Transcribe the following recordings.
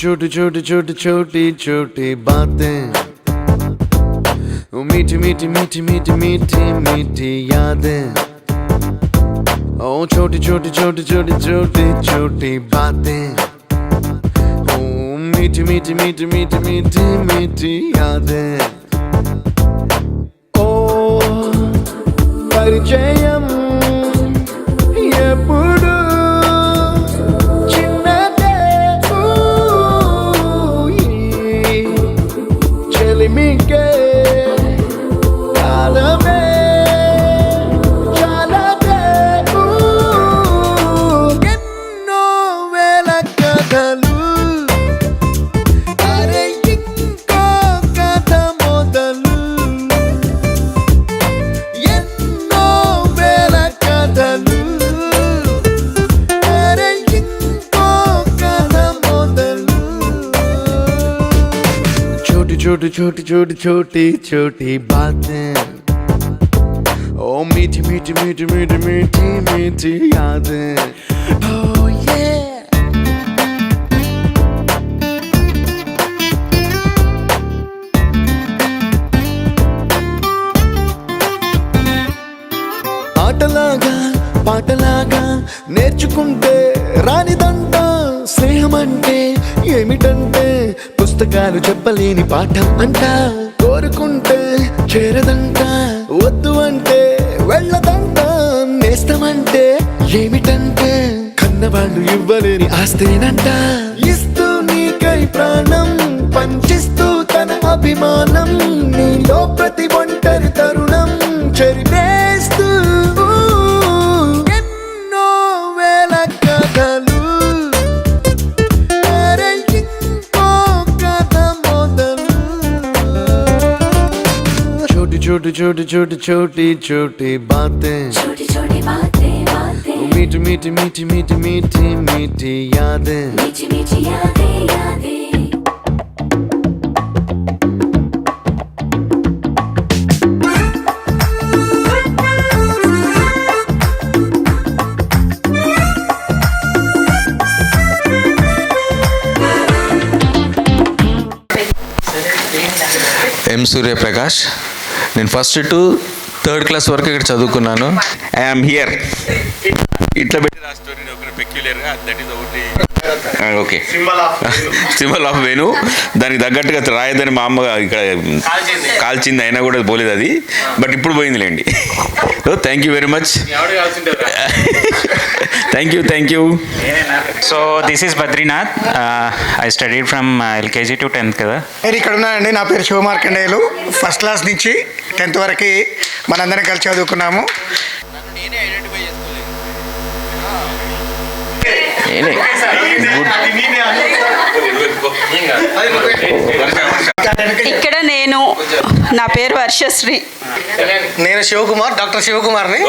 छोटी छोटी छोटी छोटी छोटी बातें, मीठी मीठी मीठी मीठी मीठी मीठी यादें। ओ छोटी छोटी छोटी छोटी छोटी छोटी बातें, ओ मीठी मीठी मीठी मीठी मीठी मीठी यादें। ओ परिचयम ఎప్పుడు చిన్నదే చెలిమికే కాలమే చాలదే ఎన్నో వేల కథలు అరే ఇంకో కథ మొదలు ఎన్నో వేల కథలు छोटी छोटी छोटी छोटी छोटी बातें, ओ मीठी मीठी मीठी मीठी मीठी मीठी यादें। Oh yeah. ఆటలాగా పాటలాగా నేర్చుకుంటే రానిదంట స్నేహం అంటే ఏమిటంటే పుస్తకాలు చెప్పలేని పాఠం అంట కోరుకుంటే చేరదంట వద్దు అంటే వెళ్ళదంట నేస్తమంటే ఏమిటంటే కన్నవాళ్ళు ఇవ్వలేని ఆస్తేనంట ఇస్తూ నీకై ప్రాణం పంచిస్తూ తన అభిమానం నీలో ప్రతి ఒంటరి తరుణం చెరిపేస్తూ ఎన్నో వేల కథలు छोटी छोटी छोटी छोटी छोटी बातें, छोटी छोटी बातें बातें, मीठी मीठी मीठी मीठी मीठी मीठी यादें, मीठी मीठी यादें यादें। ఎం సూర్యప్రకాష్. నేను ఫస్ట్ టు థర్డ్ క్లాస్ వరకు ఇక్కడ చదువుకున్నాను. ఐఎమ్ హియర్ ఇట్లా పెట్టి రాస్టోరీ ఒకటి పెక్యులర్గా దట్ ఈస్ ఒకటి ఓకే సింబల్ ఆఫ్ వేణు. దానికి తగ్గట్టుగా రాయదని మా అమ్మ ఇక్కడ కాల్చింది, అయినా కూడా పోలేదు అది, బట్ ఇప్పుడు పోయిందిలేండి. So thank you very much. Thank you. So this is Badrinath. I studied from LKG to 10th కదా. నేను ఇక్కడ ఉన్నానండి. నా పేరు శివమార్కండేయులు. ఫస్ట్ క్లాస్ నుంచి 10th వరకు మనందరం కలిసి చదువుకున్నాము. ఇక్కడ నేను, నా పేరు వర్షశ్రీ. నేను శివకుమార్, డాక్టర్ శివకుమార్ని.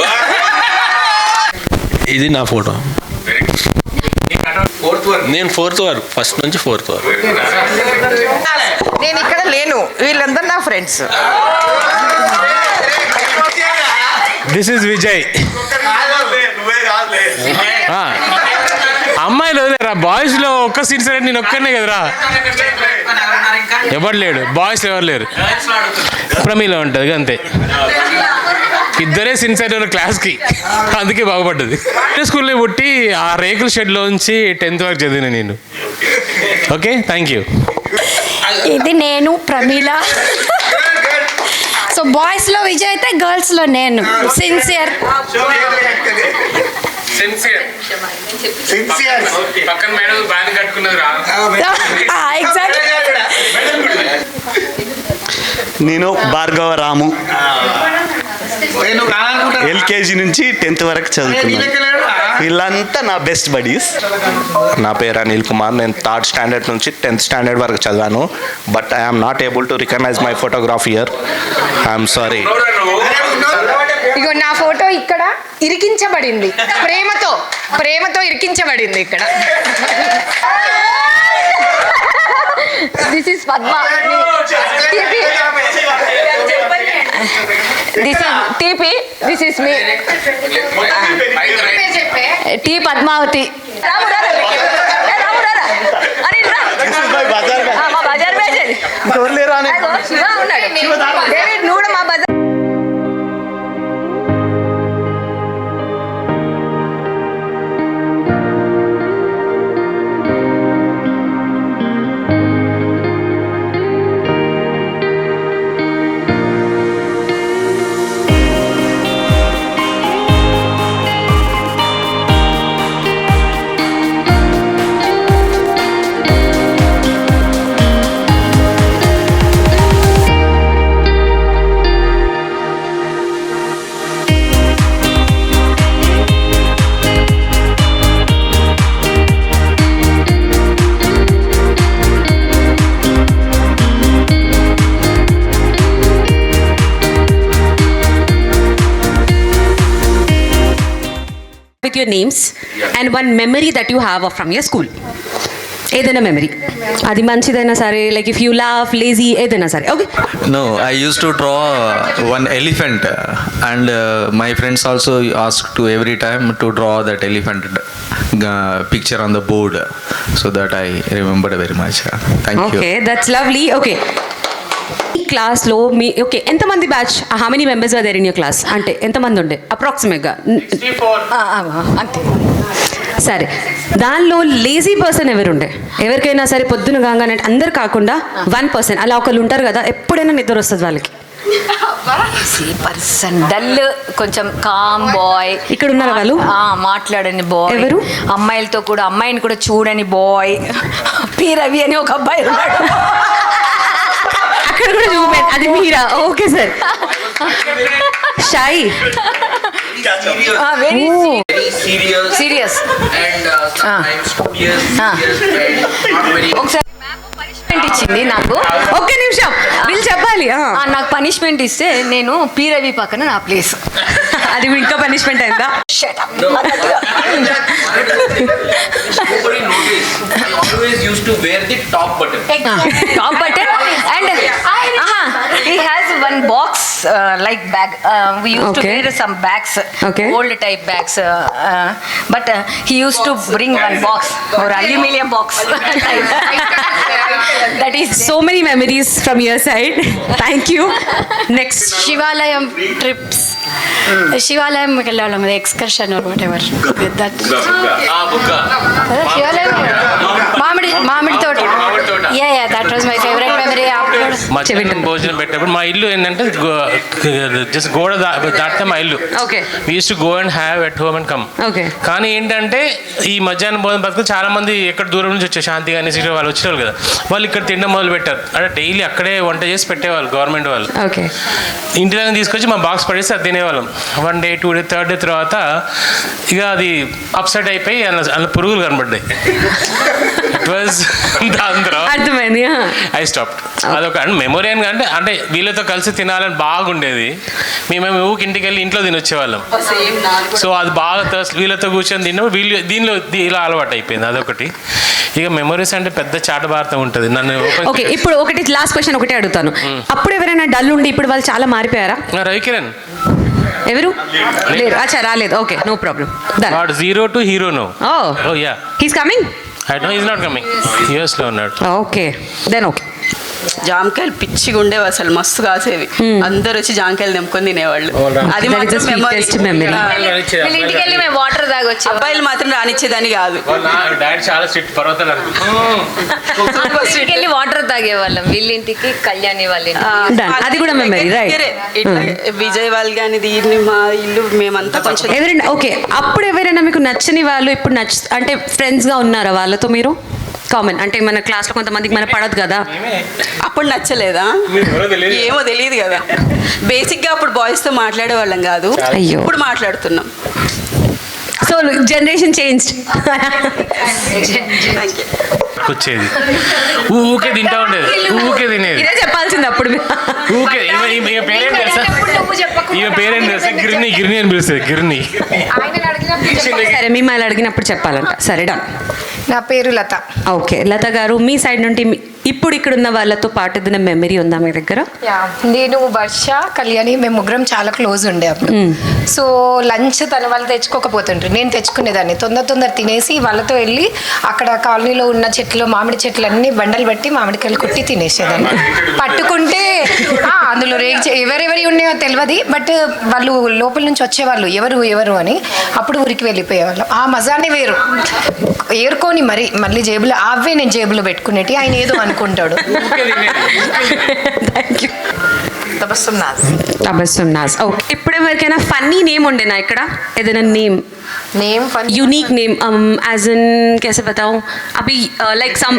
ఇది నా ఫోటో. నేను 4th వరకు, ఫస్ట్ నుంచి 4th వరకు. నేను ఇక్కడ లేను, వీళ్ళందరూ నా ఫ్రెండ్స్. This is Vijay. అమ్మాయిలు వదిలేరా, బాయ్స్లో ఒక్క సిన్సియర్ నేను ఒక్కనే కదరా, ఎవరు లేడు, బాయ్స్ ఎవరు లేరు. ప్రమీలో ఉంటుంది అంతే, ఇద్దరే సిన్సియర్ క్లాస్కి, అందుకే బాగుపడ్డది. స్కూల్లో పుట్టి ఆ రేకుల షెడ్లోంచి 10th వరకు చదివిన నేను. Okay, thank you. ఇది నేను ప్రమీల. సో బాయ్స్లో విజయ్ అయితే, గర్ల్స్లో నేను సిన్సియర్. నేను భార్గవ రాము. LKG నుంచి 10th వరకు చదువుకున్నాను. వీళ్ళంతా నా బెస్ట్ బడీస్. నా పేరు అనిల్ కుమార్. నేను 3rd స్టాండర్డ్ నుంచి 10th స్టాండర్డ్ వరకు చదివాను. But I'm not able to recognize my photograph here. I'm sorry. ఇగో నా ఫోటో ఇక్కడ ఇరికించబడింది, ప్రేమతో ఇరికించబడింది ఇక్కడ. This is Padma. This is TP. This is me T Padmavati. మా బజార్ బ్యాచ్ అది. అగో, శివ ఉన్నాడు. డేవిడ్, నువ్వు కూడా మా Bazar. With your names and one memory that you have from your school. ఏదైనా మెమరీ, అది మంచిదైనా సరే, like if you laugh, lazy, ఏదైనా సరే. Okay. No, I used to draw one elephant, and my friends also asked to every time to draw that elephant picture on the board, so that I remembered very much. Thank you. Okay, that's lovely. Okay, ఈ క్లాస్లో మీ okay ఎంతమంది batch, how many members are there in your class? అంటే ఎంతమంది ఉండే అప్రాక్సిమేట్గా? అంతే. సరే, దానిలో లేజీ పర్సన్ ఎవరుండే? ఎవరికైనా సరే పొద్దున కాగానే, అందరు కాకుండా 1% అలా ఒకళ్ళు ఉంటారు కదా, ఎప్పుడైనా నిద్ర వస్తుంది వాళ్ళకి. పర్సన్ డల్, కొంచెం కామ్ బాయ్. ఇక్కడ ఉన్నారు వాళ్ళు? మాట్లాడని బాయ్. ఎవరు? అమ్మాయిలతో కూడా, అమ్మాయిని కూడా చూడని బాయ్. పి రవి అని ఒక అబ్బాయి ఉన్నాడు. అక్కడ కూడా చూపే, అది మీరా? Okay sir. Shy, very Serious. And sometimes studious and not very. ఒకసారి పనిష్మెంట్ ఇచ్చింది నాకు. ఒక్క నిమిషం వీళ్ళు చెప్పాలి. నాకు పనిష్మెంట్ ఇస్తే నేను పి రవి పక్కన నా ప్లేస్. అది ఇంకా పనిష్మెంట్ అయిందా? Nobody noticed. I always used to wear the top button. Top button, and he has one box like bag. We used to wear some bags, old type bags, but he used to bring one box or aluminum box. That is so many memories from your side. Thank you. Next. శివాలయం trips, శివాలయం వెళ్ళాం, excursion or whatever that. శివాలయం, మామిడి తోట. Yeah that was my favourite memory. మధ్యాహ్నం భోజనం పెట్టినప్పుడు మా ఇల్లు ఏంటంటే జస్ట్ గోడ దాటితే మా ఇల్లు. Okay. We use to go and have at home and come. Okay. కానీ ఏంటంటే ఈ మధ్యాహ్నం భోజనం బతుకు చాలా మంది ఎక్కడ దూరం నుంచి వచ్చే శాంతి కానీ సిటీ వాళ్ళు వచ్చేవాళ్ళు కదా, వాళ్ళు ఇక్కడ తినడం మొదలు పెట్టారు. అంటే డైలీ అక్కడే వంట చేసి పెట్టేవాళ్ళు గవర్నమెంట్ వాళ్ళు. ఓకే. ఇంటిలో తీసుకొచ్చి మా బాక్స్ పడేసి అది తినేవాళ్ళం. 1 day 2 day 3rd day తర్వాత ఇక అది అప్సెట్ అయిపోయి అందులో పురుగులు కనబడ్డాయి. ఇట్ వాజ్ దాని తర్వాత అర్థమైంది. I stop. అదొక మెమొరీ అని అంటే వీళ్ళతో కలిసి తినాలని బాగుండేది. మేము ఊరికి ఇంటికి వెళ్ళి ఇంట్లో తినొచ్చేవాళ్ళం. సో అది బాగా వీళ్ళతో కూర్చొని తిన్నప్పుడు దీనిలో ఇలా అలవాటు అయిపోయింది. అదొకటి. ఇక మెమొరీస్ అంటే పెద్ద చాట భారతం ఉంటుంది. నన్ను ఓకే, ఇప్పుడు ఒకటి లాస్ట్ క్వశ్చన్ ఒకటే అడుగుతాను. అప్పుడు ఎవరైనా డల్ ఉండి ఇప్పుడు వాళ్ళు చాలా మారిపోయారా? రవికిరణ్. ఎవరు లేరు? అచ్చా, రాలేదు. Okay, no problem. Zero to hero no. Oh yeah, he's coming. I know he's not coming. US లో ఉన్నాడు. Okay, then okay. జామకాయలు పిచ్చిగా ఉండేవి అసలు, మస్తు కాసేవి. అందరు వచ్చి జామకాయలు తెంపుకొని తినేవాళ్ళు. అది మాత్రం మెమరీ. వీళ్ళ ఇంటికి వెళ్ళి మేము వాటర్ తాగొచ్చు. అబ్బాయిలు మాత్రం రానిచ్చేదని కాదు. డాడీ చాలా స్ట్రిక్ట్. పర్వతాలు ఇంటికి వెళ్ళి వాటర్ తాగేవాళ్ళం. వీళ్ళింటికి కళ్యాణి వాళ్ళ అది కూడా మెమరీ, రైట్? విజయ్ వాళ్ళు కానీ దీన్ని మా ఇల్లు మేమంతా కొంచెం. ఎవరైనా ఓకే, అప్పుడు ఎవరైనా మీకు నచ్చని వాళ్ళు ఇప్పుడు అంటే ఫ్రెండ్స్గా ఉన్నారా వాళ్ళతో మీరు? కామన్ అంటే మన క్లాస్లో కొంతమందికి మన పడదు కదా. అప్పుడు నచ్చలేదా? ఏమో తెలియదు కదా. బేసిక్గా అప్పుడు బాయ్స్తో మాట్లాడేవాళ్ళం కాదు, ఇప్పుడు మాట్లాడుతున్నాం. So generation changed. వచ్చేది ఊకే తింటా ఉండేది, ఊకే తినేది. ఇదే చెప్పాల్సింది అప్పుడు. ఊకే ఈమె పేరేం తెలుసా? ఈమె పేరేం తెలుసా? గిరిని అని పిలుస్తుంది. గిరిని. సరే, మిమ్మల్ని అడిగినప్పుడు చెప్పాలంట. సరే, డన్. నా పేరు లత. ఓకే, లత గారు మీ సైడ్ నుండి ఇప్పుడు ఇక్కడ ఉన్న వాళ్ళతో పాటు ఏదైనా మెమరీ ఉందా మీ దగ్గర? నేను వర్ష కళ్యాణి మేము ముగ్గురం చాలా క్లోజ్ ఉండే అప్పుడు. సో లంచ్ తన వాళ్ళు తెచ్చుకోకపోతుంటారు, నేను తెచ్చుకునేదాన్ని. తొందర తినేసి వాళ్ళతో వెళ్ళి అక్కడ కాలనీలో ఉన్న చెట్లు, మామిడి చెట్లు అన్ని బండలు బట్టి మామిడికాయలు కుట్టి తినేసేదాన్ని. పట్టుకుంటే అందులో ఎవరెవరి ఉన్నాయో తెలియదు, బట్ వాళ్ళు లోపల నుంచి వచ్చేవాళ్ళు ఎవరు అని. అప్పుడు ఊరికి వెళ్ళిపోయేవాళ్ళం. ఆ మజానే వేరు. ఏరుకొని మళ్ళీ జేబులో అవే నేను జేబులో పెట్టుకునేటి, ఆయన ఏదో అనుకుంటాడు. తబస్సుమ్ నాజ్. ఓకే, ఇప్పుడు ఎవరికైనా ఫన్నీ నేమ్ ఉండేనా ఇక్కడ? ఏదైనా name unique name as in कैसे बताऊं? अभी लाइक सम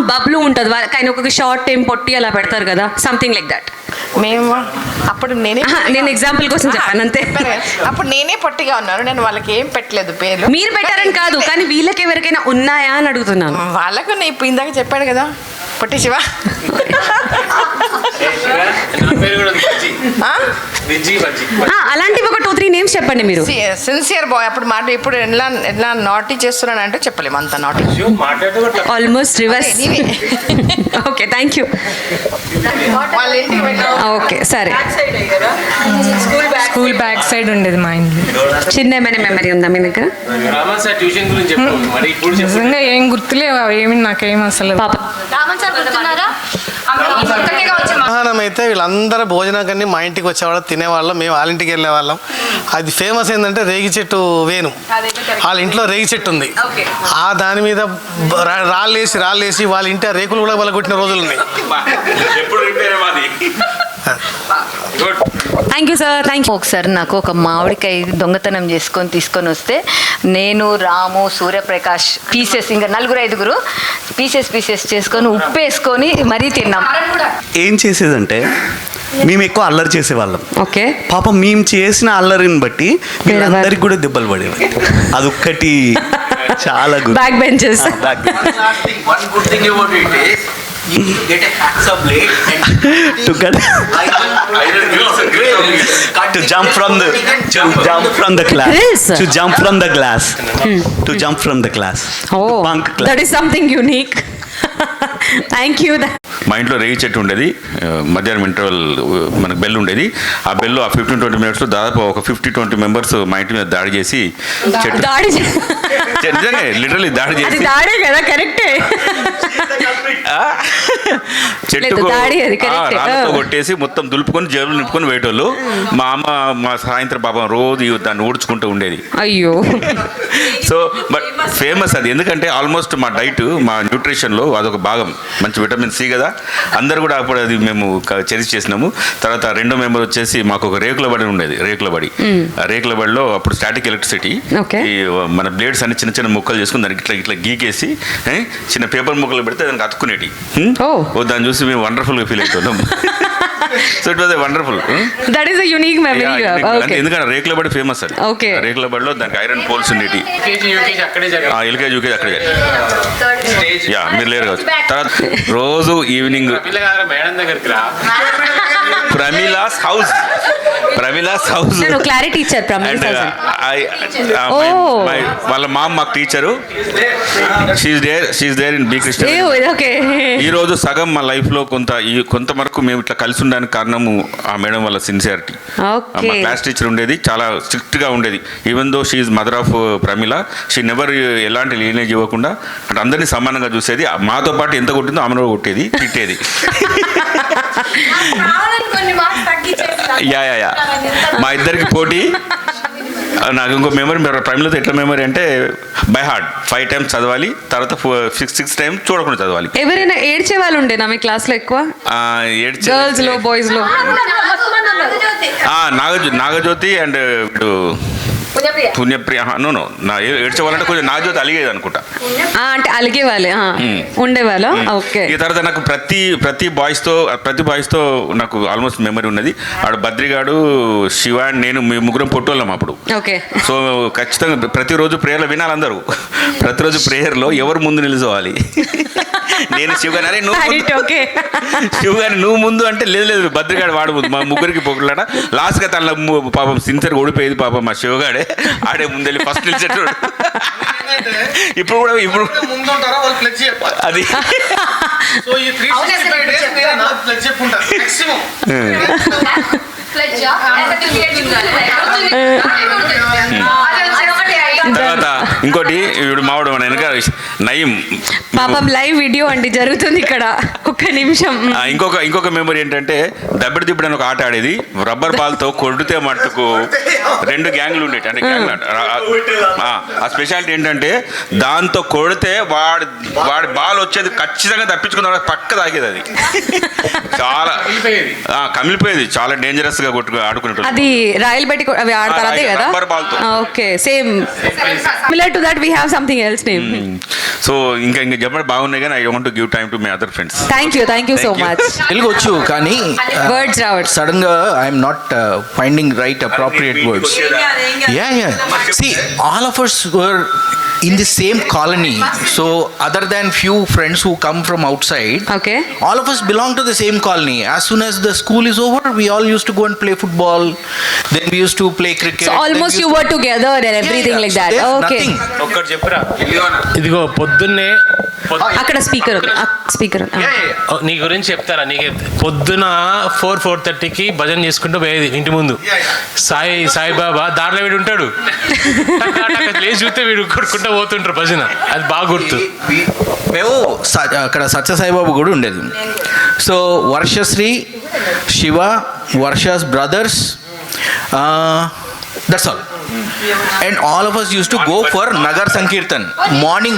బబ్లు ఉంటుంది కానీ ఒక షార్ట్ టైం పొట్టి అలా పెడతారు కదా, సంథింగ్ లైక్ దట్. మేము అప్పుడు నేను ఎగ్జాంపుల్ కోసం చెప్పాను అంతే. అప్పుడు నేనే పొట్టిగా ఉన్నాను, నేను వాళ్ళకి ఏం పెట్టలేదు పేర్లు. మీరు పెట్టారని కాదు, కానీ వీళ్ళకి ఎవరికైనా ఉన్నాయా అని అడుగుతున్నాను. వాళ్ళకు ఇప్పుడు ఇందాక చెప్పాడు కదా పొట్టి శివ. అలాంటివి ఒక 2-3 నేమ్స్ చెప్పండి మీరు. సిన్సియర్ బాయ్ అప్పుడు మాట, ఇప్పుడు ఎలా నాటీ చేస్తున్నాను అంటే చెప్పలేము అంత naughty. Almost reverse. Okay, thank you. Okay, సరే. స్కూల్ బ్యాక్ సైడ్ ఉండేది మా ఇంట్లో. చిన్న ఏమైనా మెమరీ ఉందా మీ దగ్గర? నిజంగా ఏం గుర్తులేవు, ఏమి నాకేం అసలు. పాప మధ్యాహ్నం అయితే వీళ్ళందరూ భోజనం కన్నీ మా ఇంటికి వచ్చేవాళ్ళం, తినేవాళ్ళం, మేము వాళ్ళ ఇంటికి వెళ్ళేవాళ్ళం. అది ఫేమస్ ఏంటంటే రేగి చెట్టు వేణు. వాళ్ళ ఇంట్లో రేగి చెట్టు ఉంది, ఆ దాని మీద రాళ్ళేసి వాళ్ళ ఇంటి రేకులు కూడా వాళ్ళ కొట్టిన రోజులు ఉన్నాయి. Thank you sir, thank you. ఒకసారి నాకు ఒక మామిడికాయ దొంగతనం తీసుకొని వస్తే నేను, రాము, సూర్యప్రకాష్ పీసెస్, ఇంకా 4-5 పీసెస్ చేసుకొని ఉప్పు వేసుకొని మరీ తిన్నాం. ఏం చేసేదంటే మేము ఎక్కువ అల్లరి చేసేవాళ్ళం. ఓకే, పాపం మేము చేసిన అల్లరిని బట్టి వీళ్ళందరికీ కూడా దెబ్బలు పడేవి. అదొక్కటి చాలా back benches. to jump from the class. Oh, that is something unique. Thank you. మా ఇంట్లో రేగి చెట్టు ఉండేది. మధ్యాహ్నం ఇంటర్వల్ మనకు బెల్ ఉండేది. ఆ బెల్ ఆ 15-20 మినిట్స్లో దాదాపు ఒక 50-20 మెంబర్స్ మా ఇంటి మీద దాడి చేసి నిజంగా లిటరలీ దాడి చేసి చెట్టుకు రాళ్ళతో కొట్టేసి మొత్తం దులుపుకొని జేబులు నింపుకొని పోయేటోళ్ళు. మా అమ్మ మా సాయంత్రం పాపం రోజు దాన్ని ఊడ్చుకుంటూ ఉండేది. అయ్యో. సో బట్ ఫేమస్ అది, ఎందుకంటే ఆల్మోస్ట్ మా డైట్, మా న్యూట్రిషన్లో అదొక భాగం. మంచి విటమిన్ సి కదా, అందరు కూడా అప్పుడు అది మేము చెరిచి చేసినాము. తర్వాత రెండో మెంబర్ వచ్చేసి మాకు ఒక రేకుల బడి ఉండేది. ఆ రేకుల బడిలో అప్పుడు స్టాటిక్ ఎలక్ట్రిసిటీ, ఈ మన బ్లేడ్స్ అన్ని చిన్న చిన్న ముక్కలు చేసుకుని దానికి ఇట్లా గీకేసి చిన్న పేపర్ ముక్కలు పెడితే దానికి అతుక్కునేటి. దాన్ని చూసి మేము వండర్ఫుల్గా ఫీల్ అవుతున్నాం. So it was wonderful. That is a unique memory. ఎందుకంటే రేకుల బడి ఫేమస్ అది. రేకుల బడిలో దానికి ఐరన్ పోల్స్ ఉండేటి. ఎల్కేజీ యూకేజీ అక్కడే. యా, మీరు లేరు కావచ్చు. తర్వాత రోజు ఈవినింగ్ ప్రమీలాస్ హౌస్ క్లారిటీ ఇచ్చారు. వాళ్ళ మామ మాకు teacher. She's there in B Krishna. ఈ రోజు సగం మా లైఫ్ లో కొంతవరకు మేము ఇట్లా కలిసి ఉండడానికి కారణము ఆ మేడం వాళ్ళ సిన్సియారిటీ. మా క్లాస్ టీచర్ ఉండేది, చాలా స్ట్రిక్ట్ గా ఉండేది. Even though she's mother of Pramila, she never ఎలాంటి లీనేజ్ ఇవ్వకుండా అంటే అందరినీ సమానంగా చూసేది. మాతో పాటు ఎంత కొట్టిందో ఆమెను కొట్టేది, తిట్టేది. యా మా ఇద్దరికి పోటీ. నాకు ఇంకో మెమరీ, ప్రైమరీలో ఎట్లా మెమరీ అంటే బై హార్ట్ 5 times చదవాలి, తర్వాత 6 times చూడకుండా చదవాలి. ఎవరైనా ఏడ్చే వాళ్ళు ఉండేనా మీ క్లాస్ లో? ఎక్కువ గర్ల్స్ లో, బాయ్స్ లో? నాగజ్యోతి అండ్ పుణ్యప్రియ. నా ఏడ్చేవాళ్ళంటే కొంచెం నాగజ్యోతి అలిగేది అనుకుంటా. అంటే అలిగే వాళ్ళే ఉండేవాళ్ళ. ఓకే. ఈ తర్వాత నాకు ప్రతి బాయ్స్ తో నాకు ఆల్మోస్ట్ మెమరీ ఉన్నది. ఆడ బద్రిగాడు, శివ, నేను, మీ ముగ్గురం పొట్టోళ్ళం అప్పుడు. ఓకే. సో ఖచ్చితంగా ప్రతిరోజు ప్రేయర్లో వినాలి అందరూ. ప్రతిరోజు ప్రేయర్లో ఎవరు ముందు నిలుచోవాలి నేను శివగాని అరే నువ్వు Right, okay. శివగాని నువ్వు ముందు అంటే లేదు భద్రగాడు వాడు ముందు, మా ముగ్గురికి పొగలాడ లాస్ట్గా తన పాపం సిన్సియర్గా ఓడిపోయేది పాపం మా శివగాడే, ఆడే ముందెళ్ళి ఫస్ట్ నిలిచేటోడు. ఇప్పుడు ముందుంటారా వాళ్ళు ప్లెజ్ చెప్పాలి. అది సో ఈ 365 days నేను నాకు ప్లెజ్ చెప్పుంటాను మాక్సిమం. తర్వాత ఇంకోటి ఇప్పుడు మావాడు మన వెనక నయం పాపం లైవ్ వీడియో అండి జరుగుతుంది ఇక్కడ, ఒక్క నిమిషం. ఇంకొక మెమరీ ఏంటంటే దబ్బడి దిబ్బడి అని ఒక ఆట ఆడేది, రబ్బర్ బాల్తో కొడితే మట్టుకు 2 గ్యాంగ్లు ఉండేవి. అంటే గ్యాంగ్ ఆ స్పెషాలిటీ ఏంటంటే దాంతో కొడితే వాడి బాల్ వచ్చేది ఖచ్చితంగా తప్పించుకున్న పక్క తాగేది. అది చాలా కమిలిపోయేది, చాలా డేంజరస్ గా ఆడుకునేది. అది రాయల్ బట్టి అవి ఆడతారు అదే కదా? రబ్బర్ బాల్తో. Okay, same similar to that we have something else name. So ఇంకా చెప్పడం బాగున్నాయి కానీ I want to give time to my other friends. Thank you so much. Telugu వచ్చు కానీ వర్డ్స్ రావట్ సడన్ గా I'm not finding right appropriate words. Yeah. See, all of us were in the same colony. So other than few friends who come from outside, okay, all of us belong to the same colony. As soon as the school is over, we all used to go and play football. Then we used to play cricket. So almost you were together and everything like that. Okay. ఒక్కటి చెప్పురా, ఇదిగో పొద్దున్నే అక్కడ speaker నీ గురించి చెప్తారా. నీకు పొద్దున 4:30కి భజన చేసుకుంటూ పోయేది ఇంటి ముందు. సాయిబాబా దారిలో వీడు ఉంటాడు, లేచి చూస్తే వీడు కొట్టుకుంటూ పోతుంటారు భజన. అది బాగా గుర్తు. మేము అక్కడ సత్యసాయిబాబు కూడా ఉండేది. So Varshasri, Shiva, Varsha's brothers, that's all. And all of us used to go for Nagar Sankirtan. Morning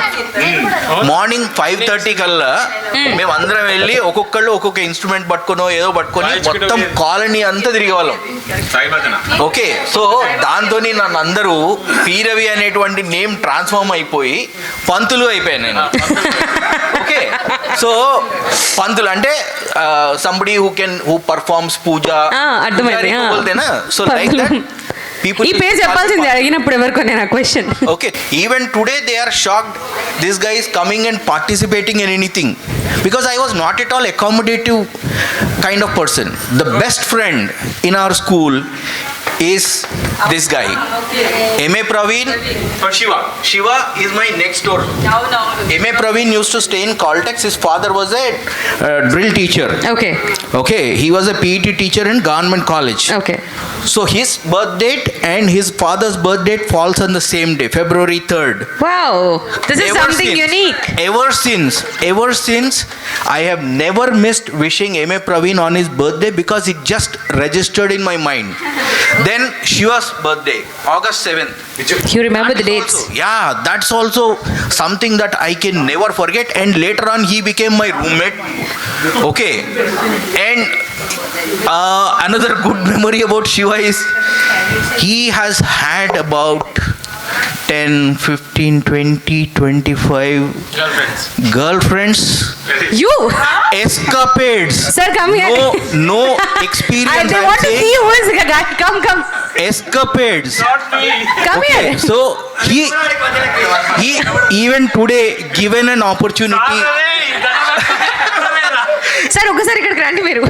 5:30 కల్లా మేము అందరం వెళ్ళి ఒక్కొక్కళ్ళు ఒక్కొక్క ఇన్స్ట్రుమెంట్ పట్టుకునో ఏదో పట్టుకొని మొత్తం కాలనీ అంతా తిరిగే వాళ్ళం. ఓకే, సో దాంతో నన్ను అందరూ పీరవి అనేటువంటి నేమ్ ట్రాన్స్ఫార్మ్ అయిపోయి పంతులు అయిపోయాను నేను. ఓకే, సో పంతులు అంటే somebody who performs puja. So like that ఈ పేరు చెప్పాల్సింది అడిగినప్పుడు ఎవరికో నేను ఆ question. Okay, even today they are shocked this guy is coming and participating in anything, because I was not at all accommodative kind of person. The best friend in our school is this guy, M.A. Praveen or Shiva is my next door. M.A. Praveen used to stay in Caltex. His father was a drill teacher. Okay, he was a PET teacher in government college. Okay, so his birth date and his father's birth date falls on the same day, February 3rd. Wow, this is something unique. Ever since I have never missed wishing M.A. Praveen on his birthday, because it just registered in my mind. Then Shiva's birthday, August 7th. You remember the dates? Yeah, that's also something that I can never forget. And later on he became my roommate. Okay, and another good memory about Shiva is he has had about 10, 15, 20, 25 girlfriends. You Escapades. Sir, come here. No experience. I want to see who is the guy. Come. Escapades. Come here. So he even today, given an opportunity. Sir ఒకసారి ఇక్కడికి రండి మీరు.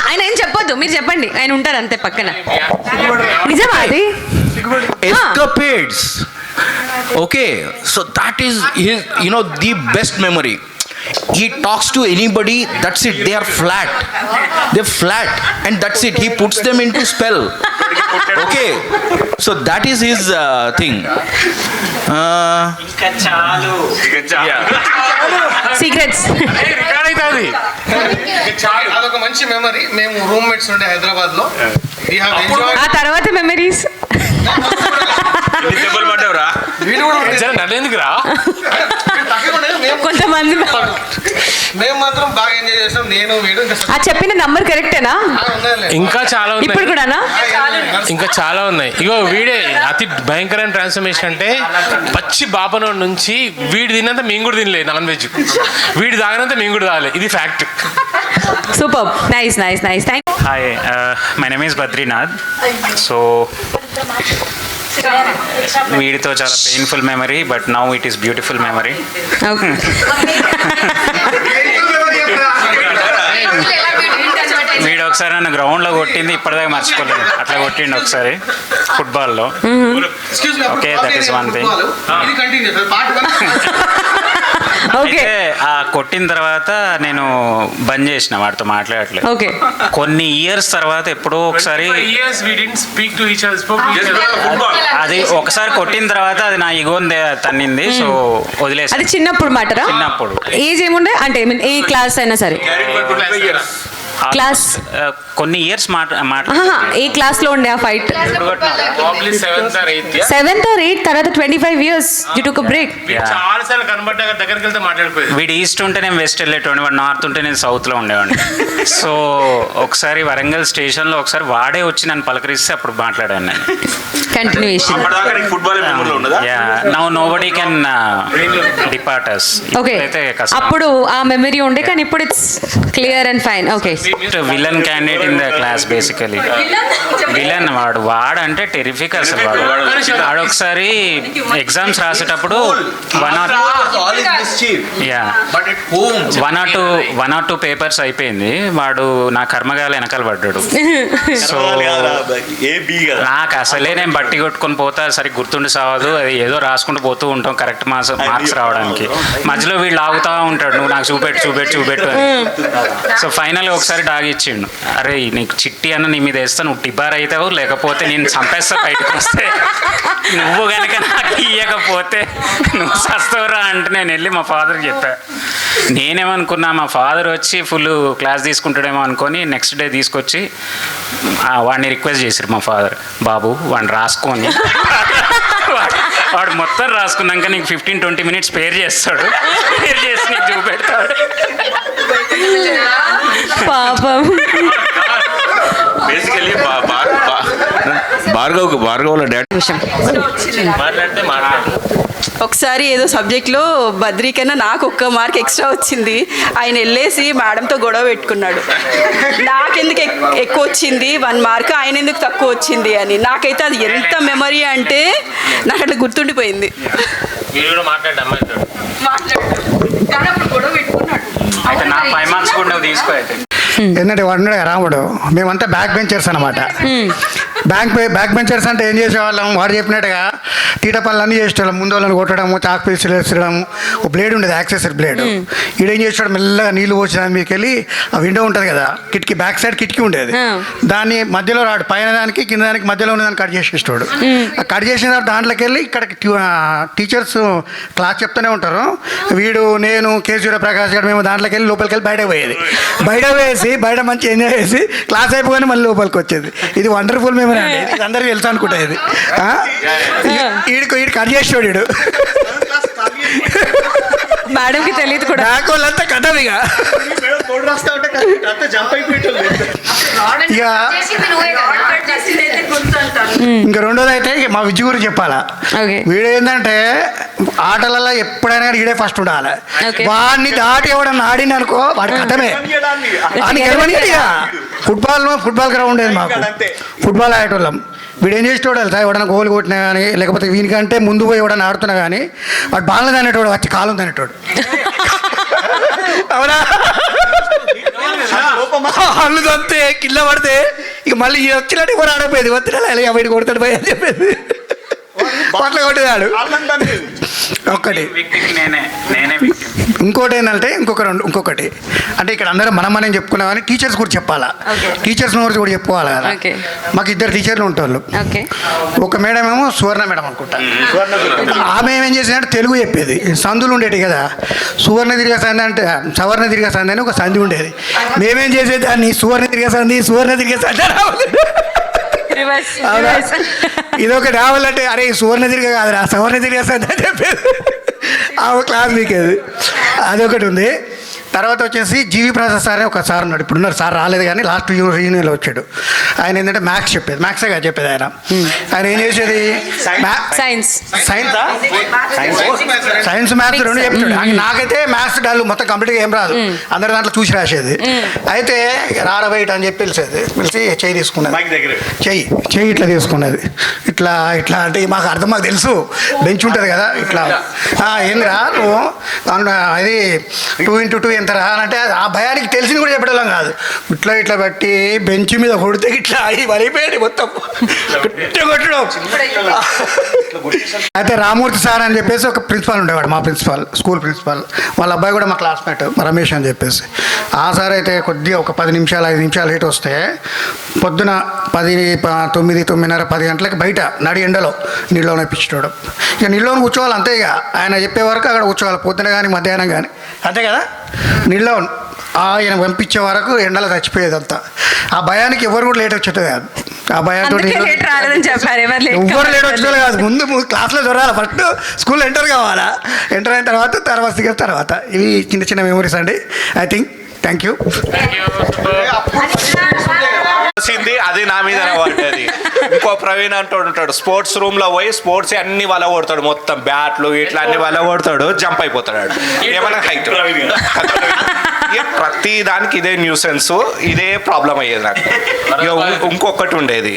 ఆయన ఏం చెప్పొద్దు, మీరు చెప్పండి, ఆయన ఉంటారు అంతే పక్కన. నిజమా అది? Escapades. Okay, so that is his, the best memory. He talks to anybody, that's it, they're flat, and that's it, he puts them into spell. Okay, so that is his thing. Secrets అదొక మంచి memory. మేము roommates ఉండే హైదరాబాద్ లో. ఆ తర్వాత memories కొంతమంది మేము మాత్రం బాగా ఎంజాయ్ చేసాం, నేను వీడు. ఆ చెప్పిన నంబర్ కరెక్టేనా? ఇంకా చాలా ఉన్నాయి, ఇప్పుడు కూడానా? ఇంకా చాలా ఉన్నాయి. ఇగో వీడే అతి భయంకరమైన ట్రాన్స్ఫర్మేషన్ అంటే పచ్చి బాపనోడ్ నుంచి వీడు తిన్నంత మేము కూడా తినలేదు నాన్ వెజ్, వీడు తాగినంత మేము కూడా తాగలేదు. ఇది fact. Super, nice. Hi, my name is Badrinath. So వీడితో చాలా painful memory, but now it is beautiful memory. Okay. వీడు ఒకసారి నన్ను గ్రౌండ్లో కొట్టింది, ఇప్పటిదాకా మర్చిపోలేదు. అట్లా కొట్టిండు ఒకసారి ఫుట్బాల్లో. Okay, that is one thing. Okay. ఆ కొట్టిన తర్వాత నేను బంద్ చేసిన, వాడితో మాట్లాడట్లేదు. ఓకే. కొన్ని ఇయర్స్ తర్వాత ఎప్పుడో ఒకసారి అది ఒకసారి కొట్టిన తర్వాత అది నా ఇగోని తన్నింది, సో వదిలేసి. అది చిన్నప్పుడు మాటరా? చిన్నప్పుడు. ఏజ్ ఏముండే అంటే ఏ క్లాస్ అయినా సరే? క్లాస్ కొన్ని ఇయర్స్ ఏ క్లాస్ లో ఉండే ఆ ఫైట్? 7th or 8th. తర్వాత 25 years you took a break. వీడు ఈస్ట్ ఉంటే నేను వెస్ట్ వెళ్ళేటోండి, వాడు నార్త్ ఉంటే నేను సౌత్ లో ఉండేవాడిని. సో ఒకసారి వరంగల్ స్టేషన్ లో ఒకసారి వాడే వచ్చి నన్ను పలకరిస్తే అప్పుడు మాట్లాడాను నేను. Continuation. Now nobody can depart us. Okay. అప్పుడు ఆ మెమరీ ఉండే, కానీ ఇప్పుడు it's clear and fine. Okay. Villain candidate in the class basically. Villain వాడంటే టెరిఫిక్ అసలు. వాడు ఒకసారి ఎగ్జామ్స్ రాసేటప్పుడు వన్ ఆర్ టూ పేపర్స్ అయిపోయింది, వాడు నా కర్మగాల వెనకాల పడ్డాడు. సో నాకు అసలే నేను బట్టి కొట్టుకొని పోతా, సరే గుర్తుండి సావదు, అది ఏదో రాసుకుంటూ పోతూ ఉంటాం కరెక్ట్ మార్క్స్ రావడానికి. మధ్యలో వీళ్ళు ఆగుతూ ఉంటాడు, నువ్వు నాకు చూపెట్టు అని. సో ఫైనల్గా ఒకసారి డాగ్ ఇచ్చిండు, అరే నీకు చిట్టి అన్న నీ మీద వేస్తా, నువ్వు టిబార్ అవుతావు, లేకపోతే నేను చంపేస్తా బయటకు వస్తే, నువ్వు కనుక నాకు ఇయ్యకపోతే నువ్వు సస్తవరా అంటే నేను వెళ్ళి మా ఫాదర్కి చెప్పా. నేనేమనుకున్నా మా ఫాదర్ వచ్చి ఫుల్ క్లాస్ తీసుకుంటాడేమో అనుకొని నెక్స్ట్ డే తీసుకొచ్చి వాడిని రిక్వెస్ట్ చేశారు మా ఫాదర్, బాబు వాడిని రాసుకొని వాడు మొత్తం రాసుకున్నాక నీకు 15-20 minutes స్పేర్ చేస్తాడు, స్పేర్ చేసి నీకు చూపెడతాడు. పాపం. బేసికలీ భార్గవ్ డాడీ మాట్లాడితే ఒకసారి ఏదో సబ్జెక్ట్లో బద్రీ కన్నా నాకు 1 మార్క్ ఎక్స్ట్రా వచ్చింది. ఆయన వెళ్ళేసి మేడంతో గొడవ పెట్టుకున్నాడు, నాకెందుకు ఎక్కువ వచ్చింది 1 మార్క్, ఆయన ఎందుకు తక్కువ వచ్చింది అని. నాకైతే అది ఎంత మెమరీ అంటే నాకు అట్లా గుర్తుండిపోయింది. కానీ అప్పుడు గొడవ పెట్టుకున్నాడు. అయితే నా 5 marks కూడా తీసుకోవాలి. ఏంటంటే వాడు రాముడు, మేమంతా బ్యాక్ బెంచర్స్ అనమాట. బ్యాక్ బెంచర్స్ అంటే ఏం చేసేవాళ్ళం, వాడు చెప్పినట్టుగా తీట పనులు అన్నీ చేసేవాళ్ళం. ముందు వాళ్ళని కొట్టడము, చాక్ పీసులు వేసడము, ఒక బ్లేడ్ ఉండేది, యాక్సెసరీ బ్లేడ్. ఈడేం చేసాడు, మెల్లగా నీళ్ళు పోసి దాని మీకు వెళ్ళి ఆ విండో ఉంటుంది కదా, కిటికీ బ్యాక్ సైడ్ కిటికీ ఉండేది, దాన్ని మధ్యలో రాడు, పైన దానికి కింద దానికి మధ్యలో ఉన్నదాన్ని కట్ చేసేస్తాడు. కట్ చేసిన తర్వాత దాంట్లోకి వెళ్ళి ఇక్కడ టీచర్స్ క్లాస్ చెప్తూనే ఉంటారు, వీడు నేను కే సూర్యప్రకాష్ గారు మేము దాంట్లోకి వెళ్ళి లోపలికి వెళ్ళి బయటకు పోయేది. బయట వేసి బయట మంచి ఎంజాయ్ చేసి క్లాస్ అయిపోగానే మళ్ళీ లోపలికి వచ్చేది. ఇది వండర్ఫుల్ మెమరీ అండి, ఇది అందరికీ తెలుసు అనుకుంటా. ఇది వీడు కట్ చేసాడు, వీడు మేడంకి తెలియదు కూడా. నాకు వాళ్ళంతా కథం ఇక ఇంకా రెండోది అయితే మా విద్య గురించి చెప్పాలా. వీడు ఏంటంటే ఆటలలో ఎప్పుడైనా ఈడే ఫస్ట్ ఉండాలి. వాడిని దాటి ఎవడన్నా ఆడింది అనుకో వాడి కథమే. ఫుట్బాల్ గ్రౌండ్ ఉండేది మాకు, ఫుట్బాల్ ఆడేటోళ్ళం. వీడు ఏం చేసేటోడు వెళ్తా, ఎవడన్నా గోల్ కొట్టినా కానీ లేకపోతే వీనికంటే ముందు పోయి ఎవడన్నా ఆడుతున్నా కానీ వాడు బాగా తినేటోడు, వచ్చి కాలం తినేటోడు. అవునా, అల్లు తంతే కింద పడితే ఇక మళ్ళీ వచ్చినట్టు ఎవరు ఆడపోయేది, వచ్చిన వీడు కొడతాడు పోయి అని చెప్పేది, పట్ల కొట్టేదాడు ఒక్కటి. ఇంకోటి ఏంటంటే ఇంకొకటి అంటే ఇక్కడ అందరూ మనం చెప్పుకున్నాం కానీ టీచర్స్ కూడా చెప్పాలా, టీచర్స్ గురించి కూడా చెప్పుకోవాలి కదా. మాకు 2 టీచర్లు ఉంటారు. ఒక మేడం ఏమో సువర్ణ మేడం అనుకుంటా, ఆమె ఏమేం చేసిందంటే తెలుగు చెప్పేది. సందులు ఉండేవి కదా, సవర్ణ దీర్ఘ సంధి అని ఒక సంధి ఉండేది. మేమేం చేసేది దాన్ని సువర్ణ దీర్ఘ సంధి ఇదొకటి రావాలంటే అరే సువర్ణ దీర్ఘ కాదురా సవర్ణ దీర్ఘ సంధి అని చెప్పేది. ఆ క్లాస్ మీకేది అదొకటి ఉంది. తర్వాత వచ్చేసి జీవి ప్రసాద్ సార్ ఒక సార్ ఉన్నాడు, ఇప్పుడు ఉన్నారు సార్, రాలేదు కానీ లాస్ట్ యూనియన్లో వచ్చాడు. ఆయన ఏంటంటే మ్యాథ్స్ చెప్పేది, మ్యాథ్సే కదా చెప్పేది ఆయన ఏం చేసేది సైన్స్ సైన్స్ మ్యాథ్స్ రెండు చెప్తాడు. నాకైతే మ్యాథ్స్ డల్ మొత్తం కంప్లీట్గా ఏం రాదు, అందరి దాంట్లో చూసి రాసేది. అయితే రారబయట అని చెప్పి పిలిచి చెయ్యి తీసుకున్నది, చెయ్యి ఇట్లా తీసుకున్నది, ఇట్లా ఇట్లా అంటే మాకు తెలుసు బెంచ్ ఉంటుంది కదా, ఇట్లా ఏందిరా నువ్వు అది 2x2 ఎంత రా అంటే ఆ భయానికి తెలిసింది కూడా చెప్పడం కాదు, ఇట్లా ఇట్లా బట్టి బెంచ్ మీద కొడితే ఇట్లా అవి వలిపోయాడు మొత్తం కొట్టడం. అయితే రామూర్తి సార్ అని చెప్పేసి ఒక ప్రిన్సిపాల్ ఉండేవాడు, మా ప్రిన్సిపాల్, స్కూల్ ప్రిన్సిపాల్, వాళ్ళ అబ్బాయి కూడా మా క్లాస్మేట్ రమేష్ అని చెప్పేసి. ఆ సార్ అయితే కొద్దిగా ఒక 10 నిమిషాలు 5 నిమిషాలు లేట్ వస్తే పొద్దున 9, 9:30, 10 గంటలకి బయట నడి ఎండలో నీళ్ళలో నేర్పించేవాడు. ఇక నీళ్ళలో కూర్చోవాలి అంతే, ఇక ఆయన చెప్పే వరకు అక్కడ కూర్చోవాలి, పొద్దున కానీ మధ్యాహ్నం కానీ అంతే కదా. నీళ్ళలో ఆయన పంపించే వరకు ఎండలో చచ్చిపోయేది అంతా. ఆ భయానికి ఎవరు కూడా లేట్ వచ్చేది కాదు, ఆ భయంతో ఎవరు లేట్ వచ్చేది కాదు. ముందు క్లాస్లో దొరాలి, ఫస్ట్ స్కూల్ ఎంటర్ కావాలా, ఎంటర్ అయిన తర్వాత ఇవి చిన్న చిన్న మెమరీస్ అండి. I think thank you. అది నా మీద పడ్డది. ఇంకో ప్రవీణ్ అంటూ ఉంటాడు, స్పోర్ట్స్ రూమ్ లో పోయి స్పోర్ట్స్ అన్ని వల కొడతాడు, మొత్తం బ్యాట్లు ఇట్లా అన్ని వల కొడతాడు, జంప్ అయిపోతాడు. ఏమన్నా హైట్ ప్రతి దానికి ఇదే న్యూసెన్స్, ఇదే ప్రాబ్లం అయ్యేది నాకు. ఇంకొకటి ఉండేది,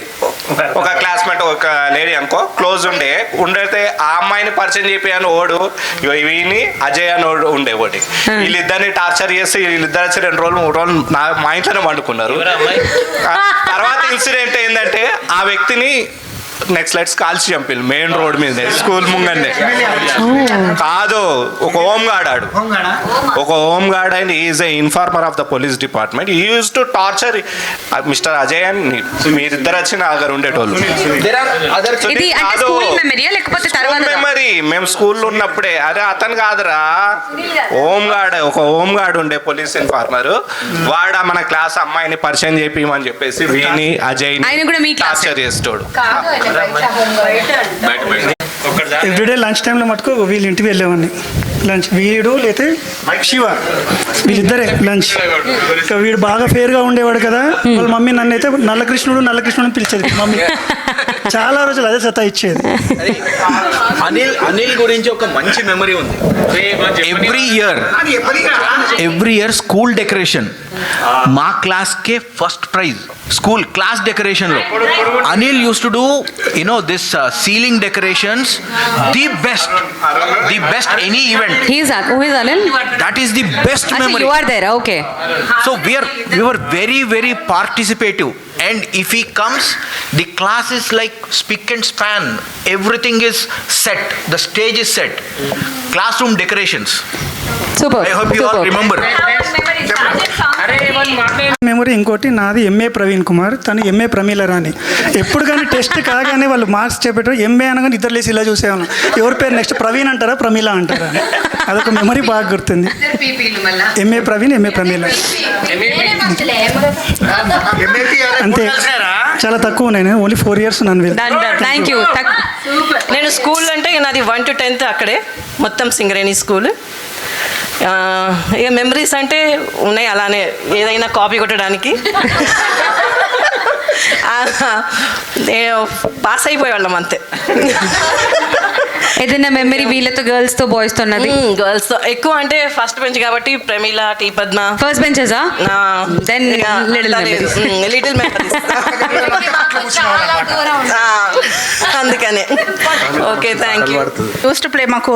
ఒక క్లాస్మేట్ ఒక లేడీ అనుకో క్లోజ్ ఉండేతే ఆ అమ్మాయిని పరిచయం చేయాలని ఓడు వీని అజయ్ అని ఉండే ఒకటి. వీళ్ళిద్దరిని టార్చర్ చేసి వీళ్ళిద్దరు వచ్చి 2 రోజులు 3 రోజులు మా ఇంట్లోనే వండుకున్నారు. తర్వాత ఇన్సిడెంట్ ఏంటంటే ఆ వ్యక్తిని నెక్స్ట్ లైట్స్ కాల్చి చంపిల్లు మెయిన్ రోడ్ మీద, స్కూల్ ముంగండే. కాదు, ఒక home guard and is a informer of the police department. He use to torture mister Ajay అని మీరిద్దరు వచ్చి నా దగ్గర ఉండేటోళ్ళు. మెమరీ మేము స్కూల్లో ఉన్నప్పుడే, అరే అతను కాదురా ఒక హోమ్ గార్డ్ ఉండే పోలీస్ ఇన్ఫార్మర్, వాడ మన క్లాస్ అమ్మాయిని పరిచయం చేపిమని చెప్పేసి వీని అజయ్ టార్చర్ చేస్తాడు. ఎవ్రీడే లంచ్ టైంలో మటుకు వీళ్ళ ఇంటికి వెళ్ళేవాడిని. లంచ్ వీడు లేతే శివ వీళ్ళిద్దరే లంచ్. వీడు బాగా ఫేర్గా ఉండేవాడు కదా, వాళ్ళ మమ్మీ నన్ను అయితే నల్లకృష్ణుడు అని పిలిచేది మమ్మీ. చాలా రోజులు అదే సతా ఇచ్చేది. అనిల్ గురించి ఒక మంచి మెమరీ ఉంది. ఎవ్రీ ఇయర్ స్కూల్ డెకరేషన్ మా క్లాస్కే ఫస్ట్ ప్రైజ్ స్కూల్ క్లాస్ డెకరేషన్లో. Anil use to do this ceiling decorations the best any event. Who is Anil? That is the best memory. You are there, okay. So we were very, very participative. And if he comes, the class is like spick and span. Everything is set. The stage is set. Classroom decorations. Super. I hope you all remember. Memory ఇంకోటి నాది MA Praveen Kumar, తను MA Pramila రాణి. ఎప్పుడు కానీ test కాగానే వాళ్ళు marks చెప్పేటప్పుడు MA అనగానే ఇద్దరు లేసి ఇలా చూసేవాళ్ళం, ఎవరి పేరు నెక్స్ట్ ప్రవీణ్ అంటారా ప్రమీల అంటారా. అదొక మెమరీ బాగా గుర్తుంది. ఎంఏ ప్రవీణ్, ఎంఏ ప్రమీల అంతే, చాలా తక్కువ. నేను ఓన్లీ 4 years నన్ను. Thank you. నేను స్కూల్ అంటే నాది 1 to 10th అక్కడే, మొత్తం సింగరేణి స్కూల్. ఇక మెమరీస్ అంటే ఉన్నాయి అలానే, ఏదైనా కాపీ కొట్టడానికి పాస్ అయిపోయేవాళ్ళం అంతే. ఏదైనా మెమరీ వీళ్ళతో గర్ల్స్తో బాయ్స్తో ఉన్నది? గర్ల్స్తో ఎక్కువ అంటే ఫస్ట్ బెంచ్ కాబట్టి ప్రమీల, టీ పద్మ. ఫస్ట్ బెంచెసా? Then little memories. అందుకనే. Okay, thank you. Use to play. మాకు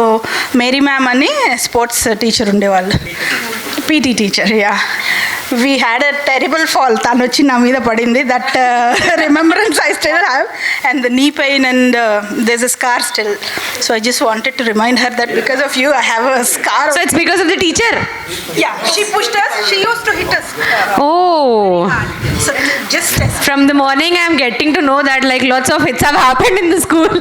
మేరీ మ్యామ్ అని స్పోర్ట్స్ టీచర్ ఉండేవాళ్ళు, PT teacher. Yeah, we had a terrible fall. తను వచ్చి నా మీద పడింది. That remembrance I still have, and the knee pain and there's a scar still. So I just wanted to remind her that because of you I have a scar. So it's because of the teacher? Yeah, she pushed us. She used to hit us. Oh. So just from the morning I am getting to know that like lots of hits have happened in the school.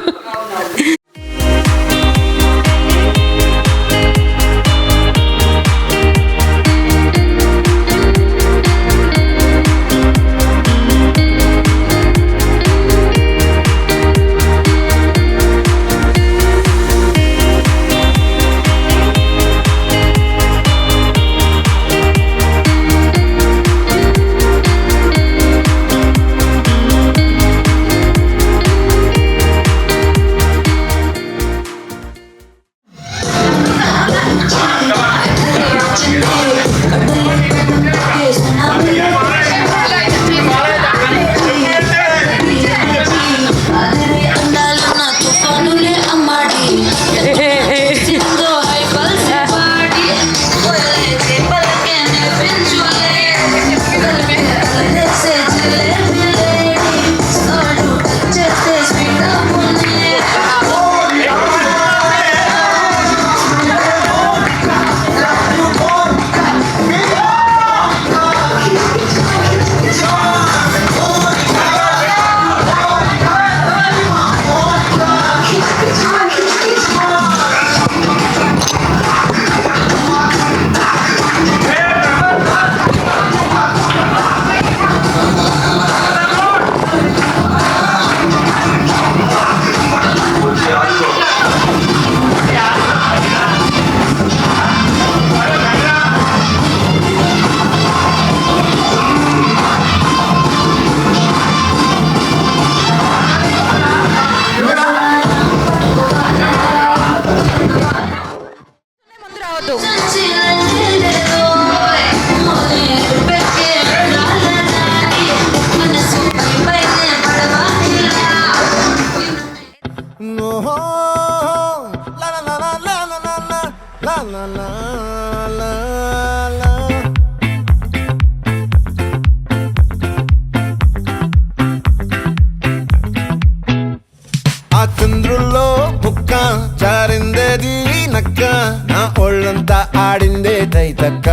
ఆడిందే తైతక్క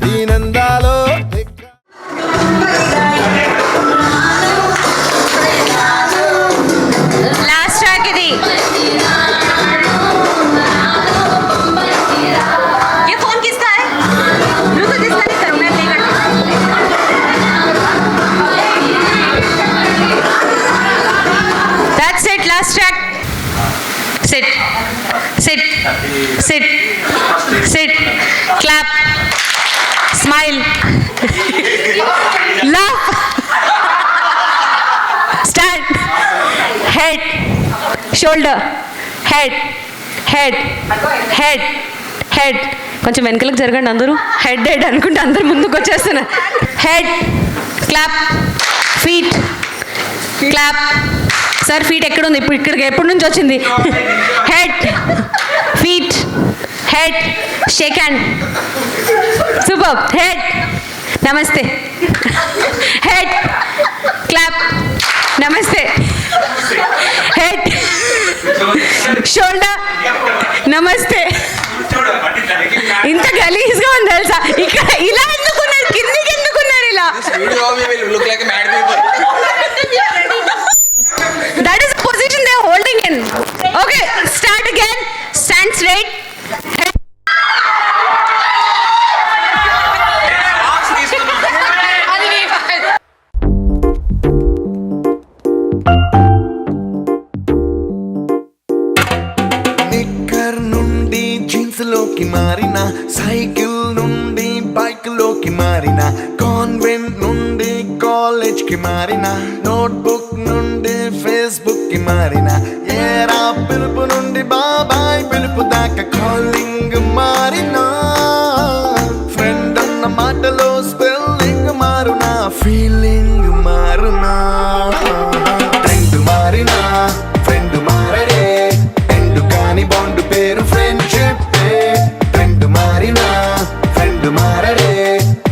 దీనందాలో last track ఇది. ये phone किसका है? रुको जिसका नहीं करूँ मैं नहीं करती. That's it, last track. Sit, sit, sit, sit, clap, smile, laugh, stand, head, shoulder, head, head, head, head. కొంచెం వెనకలకు జరగండి అందరూ. హెడ్ హెడ్ అనుకుంటే అందరు ముందుకు వచ్చేస్తున్నారు. Head, clap, feet, clap. Sir feet ఎక్కడ ఉంది? ఇప్పుడు ఇక్కడికి ఎప్పటి నుంచి వచ్చింది? Head, feet, head, shake hand. Super. Head, నమస్తే. హెడ్, క్లాప్, నమస్తే. హెడ్, షోల్డర్, నమస్తే. ఇంత గలీజ్గా ఉంది తెలుసా? ఇక్కడ ఇలా ఎందుకున్నారు? కిందికి ఎందుకున్నారు ఇలా? That is the position they are holding in. Okay, start again. Stand straight. నిక్కర్ నుండి జీన్స్ లోకి మారిన, సైకిల్ నుండి బైక్ లోకి మారిన, కాన్వెంట్ నుండి కాలేజ్ కి మారిన, నోట్బుక్ నుండి ఫేస్బుక్ కి మారిన, ఏరా పిలుపు నుండి బాబాయ్ పిలుపు దాకా కాలింగ్ మారిన, ఫ్రెండ్ అన్న మాటలో స్పెల్లింగ్ మారునా, ఫీలింగ్ మారునా, ట్రెండ్ మారినా ఫ్రెండ్ మారడే, ఎండు కాని బాండ్ పేరు ఫ్రెండ్షిప్. ట్రెండ్ మారినా ఫ్రెండ్ మారడే,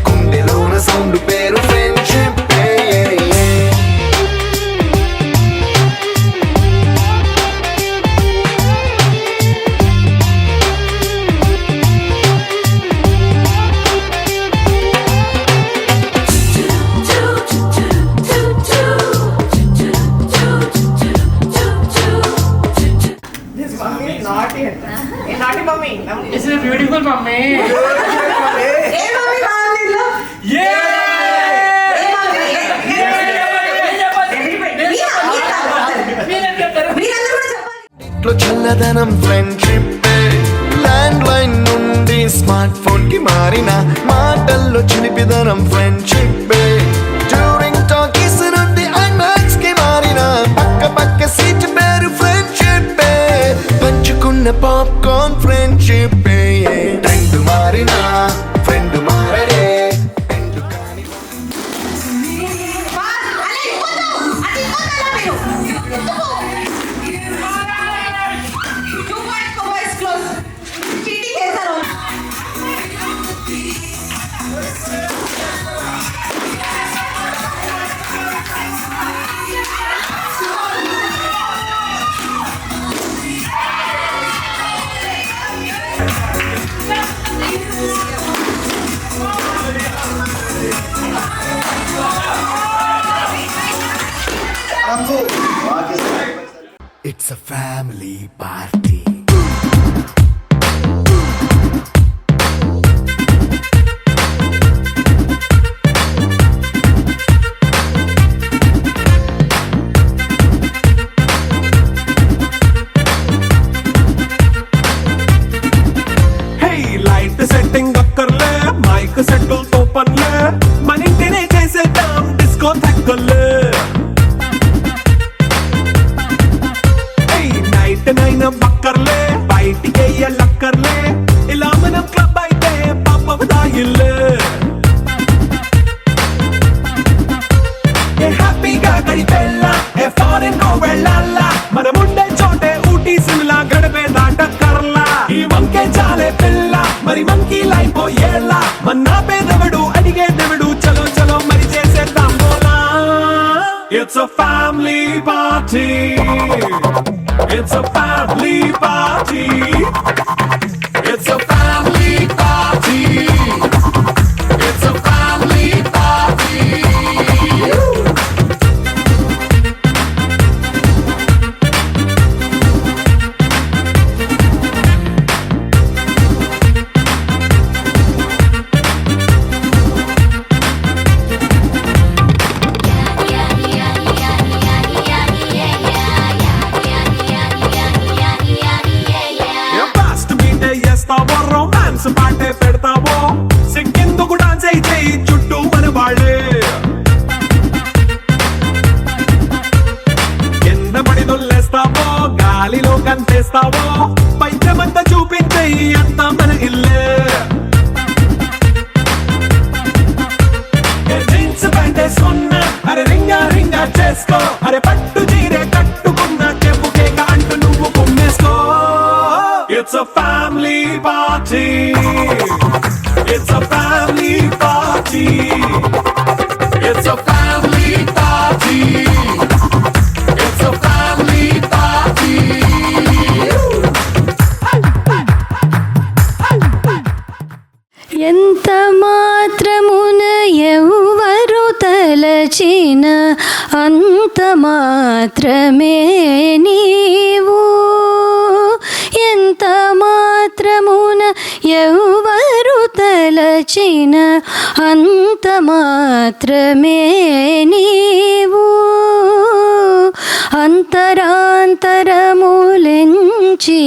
కుండెలోన సౌండ్ పేరు friendship. This is a beautiful mummy. ఇంట్లో చల్లదనం ఫ్రెండ్షిప్. ల్యాండ్ లైన్ నుండి స్మార్ట్ ఫోన్ కి మారిన, మాటల్లో చిలిపిదనం ఫ్రెండ్షిప్. డ్యూరింగ్ టాకీస్ నుండి ఐమాక్స్ కి మారిన, పక్క పక్క సీట్ పేరు ఫ్రెండ్షిప్. పంచుకున్న పాప్కార్న్ ఫ్రెండ్షిప్. ట్రెండ్ మారినా ఫ్రెండ్ మారడే, ఎండు కాని It's a family party. Hey, light setting అక్కర్లే, మైక్ సెట్టుల్ తో పనిలే, మన ఇంటినే చేసేద్దాం డిస్కో తగ్గలే. నైట్ నైన్ బక్కర్లే, బయటికి లక్కర్లే, ఇలా మనం క్లబ్ అయితే పాప దాయిల్లే. హ్యాపీగా గడిపెళ్ళ, ఏ ఫారెన్ కో వెళ్ళాల, మనం ఉండే చోటే ఊటీ సిమ్లా గడిపే దాటక్కర్లా. ఈ వంకే చాలే పిల్ల, మరి మంకీ లైఫ్ ఏళ్ళ, మన్నా పేదవడు అడిగే దేవుడు, చలో చలో మరి చేసేద్దాం బోలా. It's a family party. It's a family party. It's a jeans ప్యాంటే సొన్న అరే రింగా రింగా చేసుకో అరే పట్టు చీరే కట్టుకున్న చెప్పు కేక అంటూ నువ్వు కుమ్మేసుకో it's a family party it's a family party it's a family party it's a family party ఎంత మాత్రమున ఎవరు తలచిన అంత మాత్రమే నీవు ఎంత మాత్రమున ఎవరు తలచిన అంత మాత్రమే నీవు అంతరాంతరములెంచి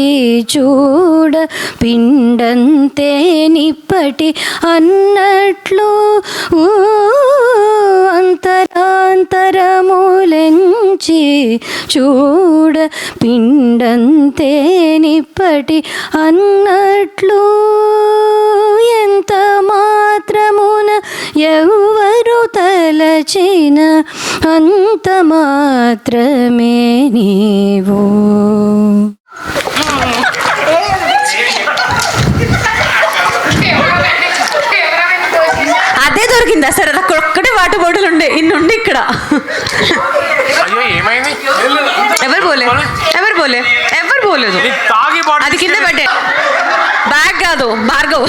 చూడ పిండంతే నిప్పటి అన్నట్లు అంతరాంతరములెంచి చూడ పిండంతే నిప్పటి అన్నట్లు ఎంత మాత్రమున ఎవరు తలచిన అంత మాత్రమే నీవు. అదే దొరికిందా సరే నాకు ఒక్కటే వాటర్ బాటిల్ ఉండే ఇన్నుండి ఇక్కడ. అయ్యో ఏమైంది? ఎవరు పోలేదు అది కింద పెట్టే బ్యాగ్ కాదు భార్గవ్.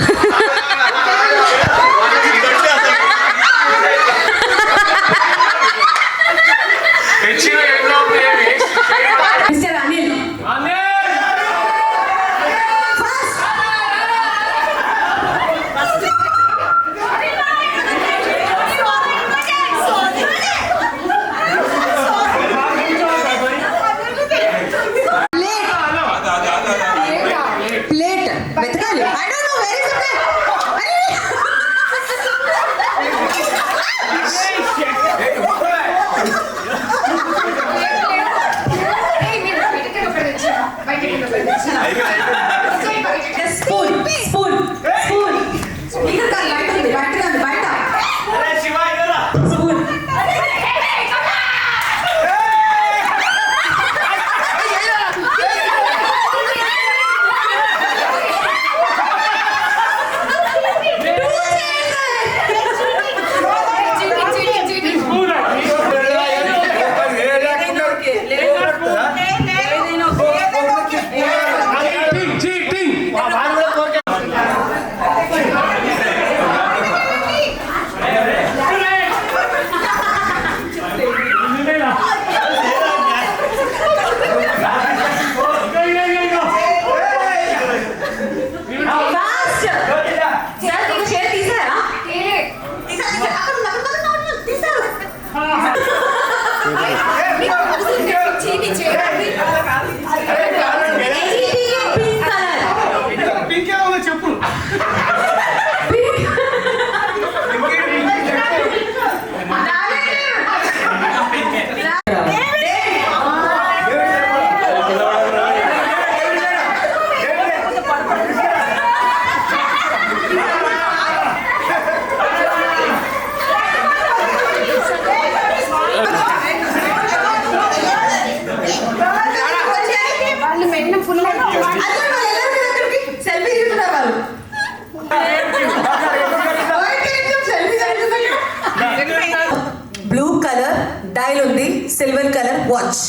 బ్లూ కలర్ డైల్ ఉంది, silver colour watch.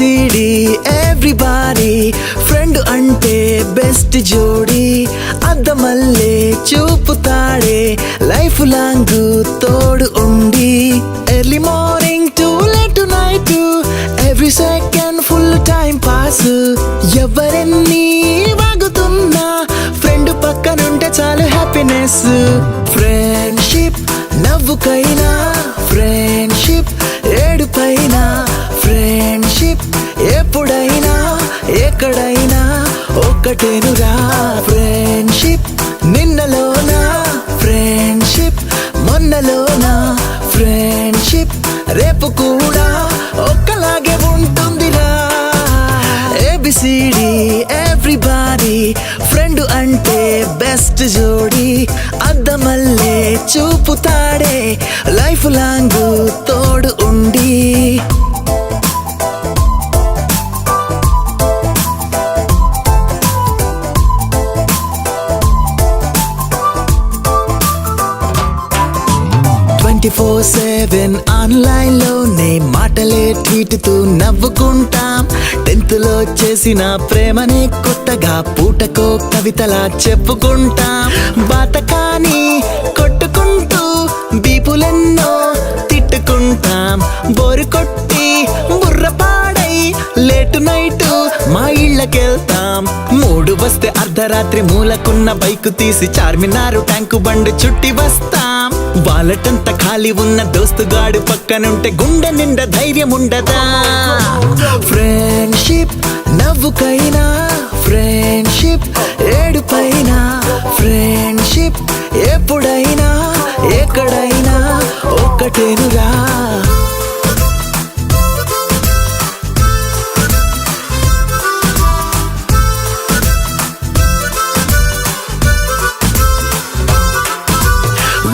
ABCD everybody friend అంటే బెస్ట్ జోడి అద్దమల్లే చూపుతాడే లైఫ్ లాంగ్ తోడు ఉండి early morning to late night every second full time pass ఎవరెన్ని వాగుతున్నా ఫ్రెండ్ పక్కనుంటే చాలు హ్యాపీనెస్ ఫ్రెండ్షిప్ నవ్వుకైనా ఫ్రెండ్షిప్ ఏడుపైనా ఫ్రెండ్షిప్ ఎప్పుడైనా ఎక్కడైనా ఒక్కటేనురా ఫ్రెండ్షిప్ నిన్నలోనా ఫ్రెండ్షిప్ మొన్నలోనా ఫ్రెండ్షిప్ రేపు కూడా ఒక్కలాగే ఉంటుందిరా ఏబిసిడి ఎవ్రీబాడీ ఫ్రెండ్ అంటే బెస్ట్ జోడి అద్దమల్లే చూపుతాడే లైఫ్ లాంగ్ తోడు ఉండి ఆన్లైన్ లోనే మాటలే ట్వీట్తో నవ్వుకుంటాం 10th లో చేసిన ప్రేమనే కొత్తగా పూటకో కవితలా చెప్పుకుంటాం బాతకాని కొట్టుకుంటూ బీపులెన్నో తిట్టుకుంటాం బోరు కొట్టి బుర్రపాడై లేటు నైట్ మా ఇళ్ళకెళ్తాం మూడు వస్తే అర్ధరాత్రి మూలకున్న బైకు తీసి చార్మినారు ట్యాంకు బండి చుట్టి వస్తాం వాలటంతా ఖాళీ ఉన్న దోస్తుగాడు పక్కనుంటే గుండె నిండా ధైర్యం ఉండదా ఫ్రెండ్షిప్ నవ్వుకైనా ఫ్రెండ్షిప్ ఏడుపైనా ఫ్రెండ్షిప్ ఎప్పుడైనా ఎక్కడైనా ఒక్కటేనురా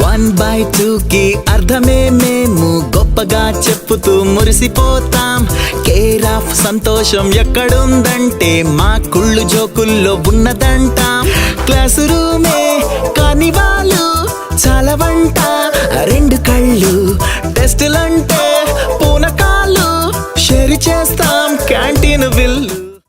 వన్ బై టూ కి అర్థమే మేము గొప్పగా చెప్పుతూ మురిసిపోతాం కేర్ ఆఫ్ సంతోషం ఎక్కడుందంటే మా కుళ్ళు జోకుల్లో ఉన్నదంటాం క్లాసు రూమే